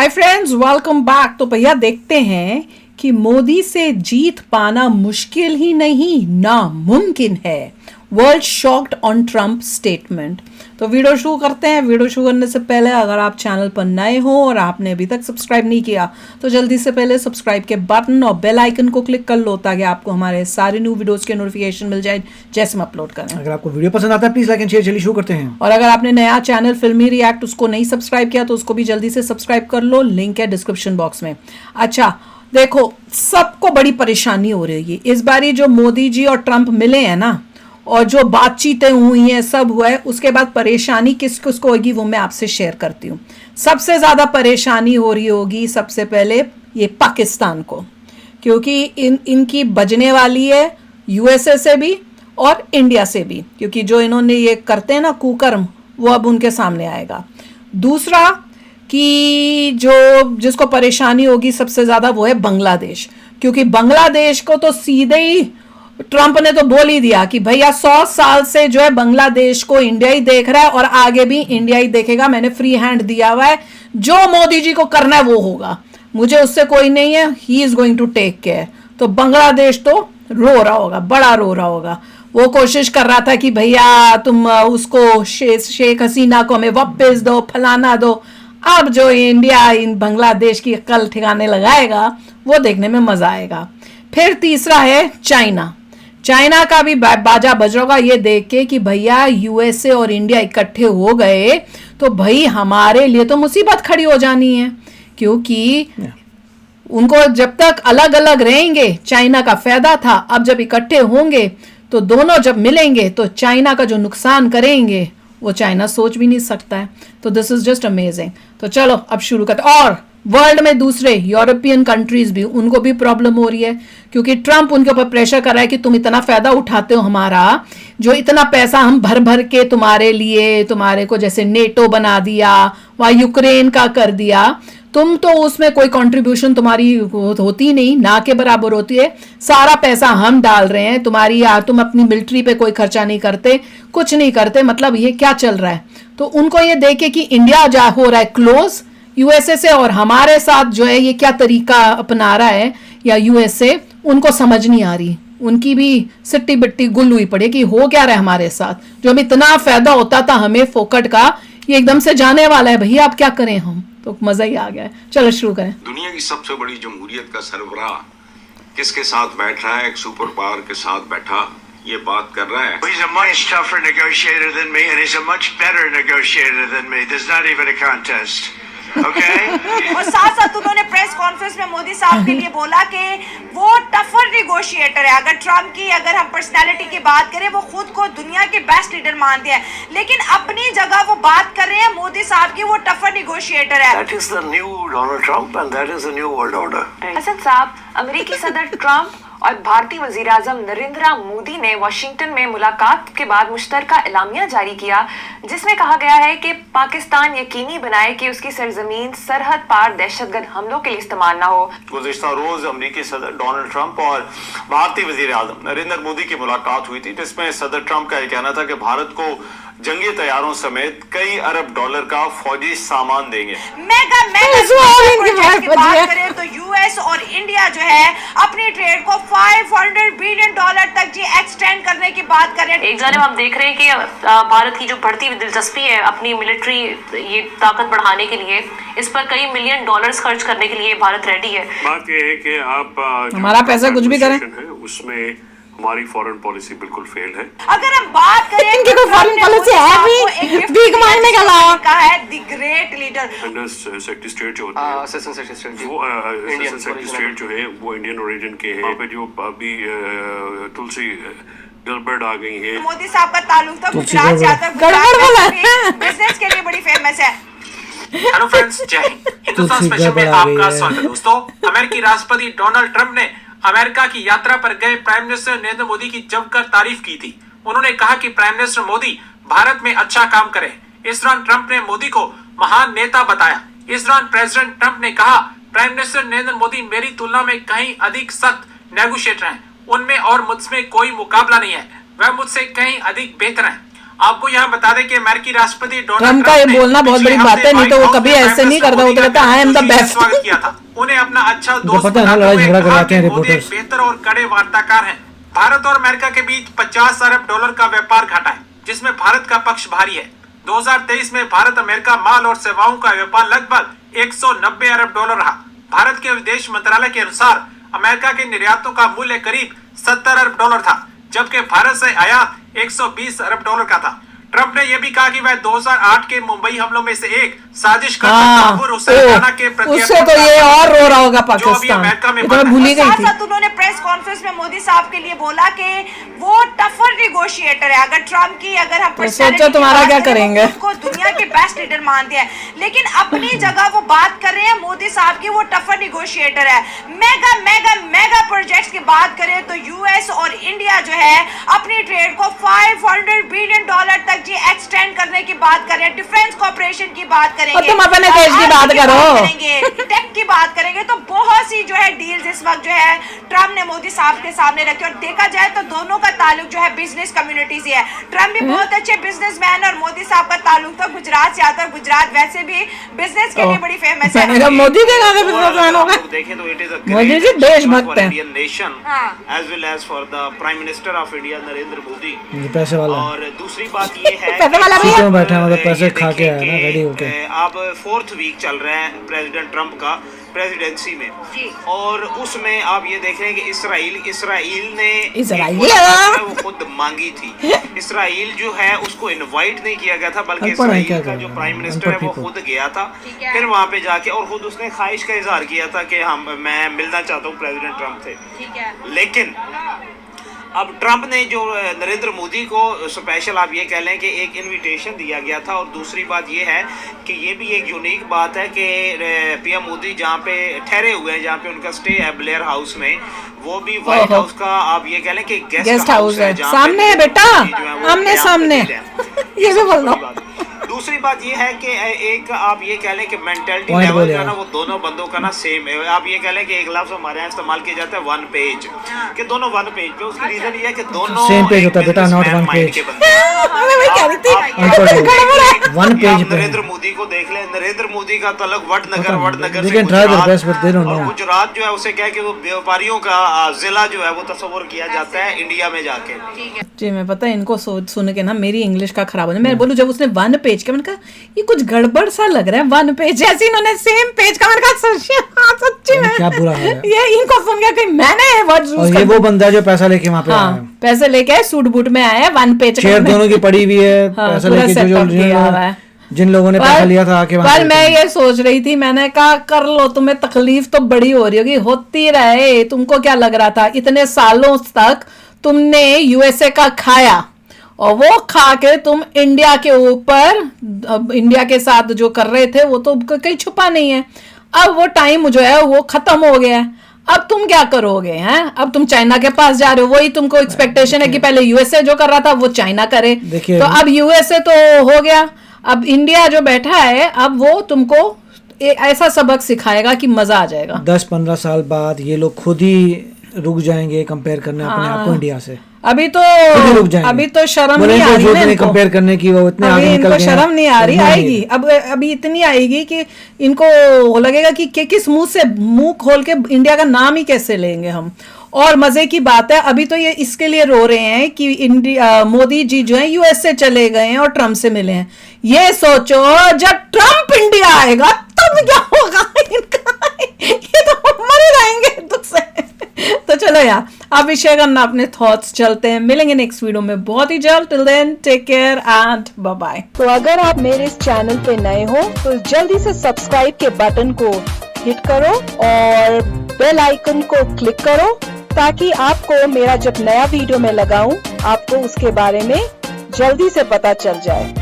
Hi friends, welcome back. तो भैया देखते हैं कि मोदी से जीत पाना मुश्किल ही नहीं नामुमकिन है। World shocked on Trump statement. तो वीडियो शुरू करते हैं। वीडियो शुरू करने से पहले अगर आप चैनल पर नए हो और आपने अभी तक सब्सक्राइब नहीं किया तो जल्दी से पहले सब्सक्राइब के बटन और बेल आइकन को क्लिक कर लो ताकि आपको हमारे सारे न्यू वीडियोस के नोटिफिकेशन मिल जाए जैसे हम अपलोड करें। अगर आपको वीडियो पसंद आता है प्लीज लाइक एंड शेयर। चलिए शुरू करते हैं। और अगर आपने नया चैनल फिल्मी रिएक्ट उसको नहीं सब्सक्राइब किया तो उसको भी जल्दी से सब्सक्राइब कर लो, लिंक है डिस्क्रिप्शन बॉक्स में। अच्छा देखो, सबको बड़ी परेशानी हो रही है इस बारी। जो मोदी जी और ट्रम्प मिले हैं ना, और जो बातचीतें हुई हैं, सब हुआ है, उसके बाद परेशानी किस किसको होगी वो मैं आपसे शेयर करती हूँ। सबसे ज़्यादा परेशानी हो रही होगी सबसे पहले ये पाकिस्तान को, क्योंकि इनकी बजने वाली है यूएसए से भी और इंडिया से भी, क्योंकि जो इन्होंने ये करते हैं ना कुकर्म, वो अब उनके सामने आएगा। दूसरा कि जो जिसको परेशानी होगी सबसे ज़्यादा वो है बांग्लादेश, क्योंकि बांग्लादेश को तो सीधे ही ट्रम्प ने तो बोल ही दिया कि भैया 100 साल से जो है बांग्लादेश को इंडिया ही देख रहा है और आगे भी इंडिया ही देखेगा। मैंने फ्री हैंड दिया हुआ है, जो मोदी जी को करना है वो होगा, मुझे उससे कोई नहीं है। He is going to take care. तो बांग्लादेश तो रो रहा होगा, बड़ा रो रहा होगा। वो कोशिश कर रहा था कि भैया तुम उसको शेख हसीना को हमें वापस दो, फलाना दो। अब जो इंडिया इन बांग्लादेश की अक्ल ठिकाने लगाएगा वो देखने में मजा आएगा। फिर तीसरा है चाइना। चाइना का भी बाजा बज रहा होगा ये देख के कि भैया यूएसए और इंडिया इकट्ठे हो गए तो भाई हमारे लिए तो मुसीबत खड़ी हो जानी है, क्योंकि उनको जब तक अलग अलग रहेंगे चाइना का फायदा था। अब जब इकट्ठे होंगे तो दोनों जब मिलेंगे तो चाइना का जो नुकसान करेंगे वो चाइना सोच भी नहीं सकता है। तो दिस इज जस्ट अमेजिंग। तो चलो अब शुरू करते। और वर्ल्ड में दूसरे यूरोपियन कंट्रीज भी, उनको भी प्रॉब्लम हो रही है, क्योंकि ट्रम्प उनके ऊपर प्रेशर कर रहा है कि तुम इतना फायदा उठाते हो हमारा, जो इतना पैसा हम भर भर के तुम्हारे लिए, तुम्हारे को जैसे नेटो बना दिया, वहाँ यूक्रेन का कर दिया, तुम तो उसमें कोई कंट्रीब्यूशन तुम्हारी होती नहीं, ना के बराबर होती है। सारा पैसा हम डाल रहे हैं तुम्हारी, यार तुम अपनी मिलिट्री पे कोई खर्चा नहीं करते, कुछ नहीं करते, मतलब ये क्या चल रहा है। तो उनको ये देखे कि इंडिया जा हो रहा है क्लोज यूएसए से, और हमारे साथ जो है ये क्या तरीका अपना रहा है या यूएसए, उनको समझ नहीं आ रही। उनकी भी सिट्टी बिट्टी गुल हुई पड़ी कि हो क्या रहा है हमारे साथ, जो हम इतना फायदा होता था हमें फोकट का, ये एकदम से जाने वाला है। भैया अब क्या करें हम, तो मजा ही आ गया है। चलो शुरू करें। दुनिया की सबसे बड़ी जमहूरियत का सरबराह किसके साथ बैठ रहा है? एक सुपर पावर के साथ बैठा ये बात कर रहा है। He's a much tougher negotiator than me, and he's a much better negotiator than me. There's not even a contest. Okay? और साथ साथ उन्होंने प्रेस कॉन्फ्रेंस में मोदी साहब के लिए बोला कि वो टफर निगोशिएटर है। अगर ट्रम्प की अगर हम पर्सनालिटी की बात करें, वो खुद को दुनिया के बेस्ट लीडर मानते हैं, लेकिन अपनी जगह वो बात कर रहे हैं मोदी साहब की, वो टफर निगोशिएटर है। That is the new Donald Trump, and that is the new world order. Asad साहब, अमेरिकी सदर ट्रम्प और भारतीय वजीर आजम नरेंद्र मोदी ने वाशिंगटन में मुलाकात के बाद मुश्तरका एलामिया जारी किया, जिसमें कहा गया है कि पाकिस्तान यकीनी बनाए कि उसकी सरजमीन सरहद पार दहशतगर्द हमलों के लिए इस्तेमाल ना हो। गुज़िश्ता रोज अमेरिकी सदर डोनाल्ड ट्रंप और भारतीय वजीर आजम नरेंद्र मोदी की मुलाकात हुई थी, जिसमें सदर ट्रंप का यह कहना था कि भारत को जंगी तैयारों समेत कई अरब डॉलर का फौजी सामान देंगे। मेगा प्रोजेक्ट की बात करें तो यूएस और इंडिया जो है अपनी ट्रेड को $500 बिलियन तक जी एक्सटेंड करने की बात कर रहे हैं। एक जानब हम देख रहे हैं कि भारत की जो बढ़ती हुई दिलचस्पी है अपनी मिलिट्री ये ताकत बढ़ाने के लिए, इस पर कई $मिलियन खर्च करने के लिए भारत रेडी है। बात यह है कि आप हमारा पैसा कुछ भी करें, उसमें हमारी फॉरेन पॉलिसी बिल्कुल फेल है। अगर हम बात करें इनकी कोई फॉरेन पॉलिसी है भी, भीख मांगने का अलावा कहा है the great leader. Secretary state जो होते हैं, असिस्टेंट सेक्रेटरी स्टेट जो है वो इंडियन ओरिजिन के हैं। वहाँ पे जो अभी तुलसी गड़बड़ आ गई है। मोदी साहब का ताल्लुक तो गुजरात से आता है, बिजनेस के लिए बड़ी फेमस है। हेलो फ्रेंड्स, जय हिंद। हिंदुस्तान स्पेशल में आपका स्वागत है। दोस्तों, अमेरिकी राष्ट्रपति डोनाल्ड ट्रंप ने अमेरिका की यात्रा पर गए प्राइम मिनिस्टर नरेंद्र मोदी की जमकर तारीफ की थी। उन्होंने कहा कि प्राइम मिनिस्टर मोदी भारत में अच्छा काम करें। इस दौरान ट्रंप ने मोदी को महान नेता बताया। इस दौरान प्रेसिडेंट ट्रंप ने कहा, प्राइम मिनिस्टर नरेंद्र मोदी मेरी तुलना में कहीं अधिक सख्त नेगोशिएटर हैं, उनमें और मुझमें कोई मुकाबला नहीं है, वह मुझसे कहीं अधिक बेहतर हैं। आपको यहाँ बता दें कि अमेरिकी राष्ट्रपति डोनाल्ड ट्रम्प का ये बोलना बहुत बड़ी बात है, नहीं तो वो कभी ऐसे नहीं करता, वो तो कहता आई एम द बेस्ट। स्वागत किया था उन्हें अपना अच्छा दोस्त पता है ना, लड़ाई झगड़ा करवाते हैं रिपोर्टर्स। बेहतर और कड़े वार्ताकार हैं। भारत और अमेरिका के बीच 50 अरब डॉलर का व्यापार घटा है, जिसमें भारत का पक्ष भारी है। 2023 में भारत अमेरिका माल और सेवाओं का व्यापार लगभग 190 अरब डॉलर रहा। भारत के विदेश मंत्रालय के अनुसार अमेरिका के निर्यातों का मूल्य करीब 70 अरब डॉलर था, जबकि भारत से आयात 120 अरब डॉलर का था। ट्रंप ने यह भी कहा कि वह 2008 के मुंबई हमलों में से एक साजिश के उससे तो ये और रो रहा होगा पाकिस्तान, तो मैं भूल ही गई थी। साथ उन्होंने प्रेस कॉन्फ्रेंस में मोदी साहब के लिए बोला कि वो टफर निगोशिएटर है। अगर ट्रम्प की अगर हम सोचो तुम्हारा क्या करेंगे, उसको दुनिया के बेस्ट लीडर मानते हैं, लेकिन अपनी जगह वो बात कर रहे हैं मोदी साहब की, वो टफर निगोशिएटर है। मेगा मेगा मेगा प्रोजेक्ट्स की बात करें तो यूएस और इंडिया जो है अपनी ट्रेड को $500 बिलियन तक जी एक्सटेंड करने की बात कर रहे हैं। डिफेंस कॉर्पोरेशन की बात करेंगे, तुम अपने देश की बात करो, टेक की बात करेंगे, तो बहुत सी जो है डील्स इस वक्त जो है ट्रम्प ने मोदी साहब के सामने रखी। और देखा जाए तो दोनों का ताल्लुक जो है बिजनेस कम्युनिटी से है। ट्रम्प भी बहुत अच्छे बिजनेसमैन और मोदी साहब का ताल्लुक तो गुजरात से आता है। गुजरात वैसे भी बिजनेस के लिए बड़ी फेमस है। मोदी के बिजनेसमैन होगा, देखें तो इट इज मोदी जी देशभक्त हैं। Indian nation as well as for the prime minister of India Narendra Modi, पैसे वाला। और दूसरी बात ये है पैसे वाला भैया बैठा मतलब पैसे खा के आया ना रेडी होके। अब 4th वीक चल रहा है प्रेसिडेंट ट्रम्प का प्रेसिडेंसी में, और उसमें आप ये देख रहे हैं कि इसराइल ने वो खुद मांगी थी। इसराइल जो है उसको इनवाइट नहीं किया गया था, बल्कि इसराइल का जो प्राइम मिनिस्टर है वो खुद गया था, फिर वहाँ पे जाके और खुद उसने ख्वाहिश का इजहार किया था कि मैं मिलना चाहता हूँ प्रेसिडेंट ट्रम्प से। लेकिन अब ट्रम्प ने जो नरेंद्र मोदी को स्पेशल आप ये कह लें कि एक इनविटेशन दिया गया था। और दूसरी बात ये है कि ये भी एक यूनिक बात है कि पीएम मोदी जहाँ पे ठहरे हुए हैं, जहाँ पे उनका स्टे है ब्लेयर हाउस में, वो भी व्हाइट हाउस का आप ये कह लें कि गेस्ट हाउस है, सामने है बेटा, आमने सामने। ये भी बोल रहा हूँ। दूसरी बात ये है कि एक आप ये कह लें कि मेंटालिटी लेवल जो है ना वो दोनों बंदों का ना सेम है। आप ये कह लें कि एक लफ्ज हमारे यहाँ इस्तेमाल किया जाता है वन पेज, कि दोनों वन पेज पे। उसकी रीजन ये है कि दोनों सेम पेज होता है बेटा, not one page. One page पे नरेंद्र मोदी को देख ले, नरेंद्र मोदी का तलक वडनगर से गुजरात जो है उसे क्या कि वो व्यापारियों का जिला जो है वो तस्वुर किया जाता है इंडिया में जाके। जी मैं पता है इनको सुन के ना मेरी इंग्लिश का खराब होने, मैं बोलूं जब उसने वन पेज का, मैंने कहा ये कुछ गड़बड़ सा लग रहा है, वन पेज जैसे इन्होंने सेम पेज का, मैंने कहा सच्ची में क्या बुरा है ये, इनको सुन के कहीं मैंने वर्ड यूज कर। ये वो बंदा जो पैसा लेके वहां पे आया है, पैसे लेके सूट बूट में आया है, वन पेज चेयर दोनों की पड़ी हुई है, पैसा लेके जिन लोगों ने पैसा लिया था आके। पर मैं ये सोच रही थी, मैंने कहा कर लो, तुम्हें तकलीफ तो बड़ी हो रही होगी, होती रहे, तुमको क्या लग रहा था इतने सालों तक तुमने यूएसए का खाया और वो खा के तुम इंडिया के ऊपर, इंडिया के साथ जो कर रहे थे वो तो कहीं छुपा नहीं है। अब वो टाइम जो है वो खत्म हो गया है, अब तुम क्या करोगे हैं? अब तुम चाइना के पास जा रहे हो, वही तुमको एक्सपेक्टेशन है कि पहले यूएसए जो कर रहा था वो चाइना करे, तो अब यूएसए तो हो गया, अब इंडिया जो बैठा है अब वो तुमको ऐसा सबक सिखाएगा कि मजा आ जाएगा। 10-15 साल बाद ये लोग खुद ही रुक जाएंगे कंपेयर करने अपने आप को इंडिया से। अभी तो शर्म नहीं आ रही है कंपेयर करने की, वो इतने आगे निकल गए, शर्म नहीं आ रही, आएगी अभी इतनी आएगी कि इनको लगेगा कि किस मुंह से मुंह खोल के इंडिया का नाम ही कैसे लेंगे हम। और मजे की बात है अभी तो ये इसके लिए रो रहे हैं कि मोदी जी जो है यूएसए चले गए हैं और ट्रम्प से मिले हैं। ये सोचो जब ट्रम्प इंडिया आएगा तब क्या होगा इनका, ये तो मर जाएंगे दुख से। तो चलो यार अब विषय करना अपने थॉट्स, चलते हैं, मिलेंगे नेक्स्ट वीडियो में बहुत ही जल्द। Till then take care and bye bye. तो अगर आप मेरे इस चैनल पे नए हो तो जल्दी से सब्सक्राइब के बटन को हिट करो और बेल आइकन को क्लिक करो ताकि आपको मेरा जब नया वीडियो मैं लगाऊं आपको उसके बारे में जल्दी से पता चल जाए।